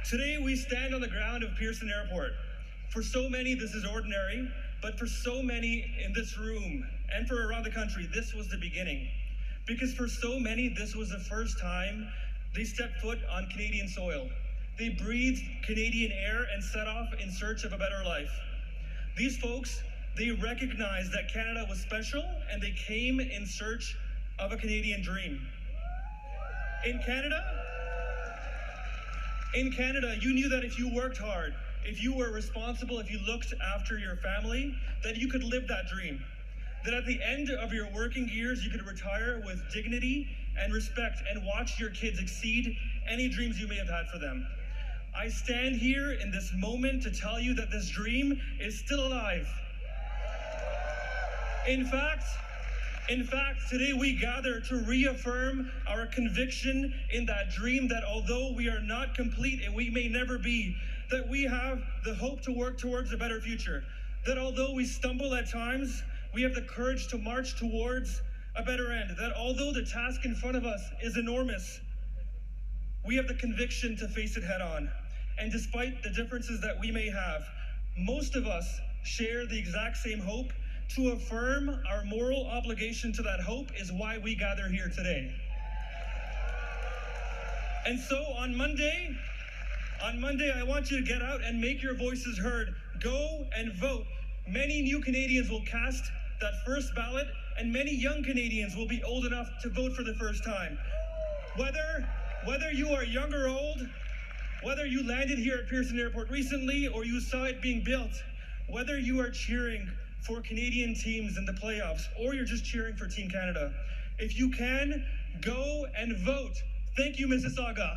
Today we stand on the ground of Pearson Airport. For so many, this is ordinary, but for so many in this room and for around the country, this was the beginning. Because for so many, this was the first time they stepped foot on Canadian soil. They breathed Canadian air and set off in search of a better life. These folks, they recognized that Canada was special and they came in search of a Canadian dream. In Canada, you knew that if you worked hard, if you were responsible, if you looked after your family, that you could live that dream. That at the end of your working years, you could retire with dignity and respect and watch your kids exceed any dreams you may have had for them. I stand here in this moment to tell you that this dream is still alive. In fact, today we gather to reaffirm our conviction in that dream that although we are not complete and we may never be, that we have the hope to work towards a better future. That although we stumble at times, we have the courage to march towards a better end. That although the task in front of us is enormous, we have the conviction to face it head on. And despite the differences that we may have, most of us share the exact same hope. To affirm our moral obligation to that hope is why we gather here today. And so on Monday, I want you to get out and make your voices heard. Go and vote. Many new Canadians will cast that first ballot, and many young Canadians will be old enough to vote for the first time. Whether you are young or old, whether you landed here at Pearson Airport recently or you saw it being built, whether you are cheering for Canadian teams in the playoffs or you're just cheering for Team Canada, if you can, go and vote. Thank you, Mississauga.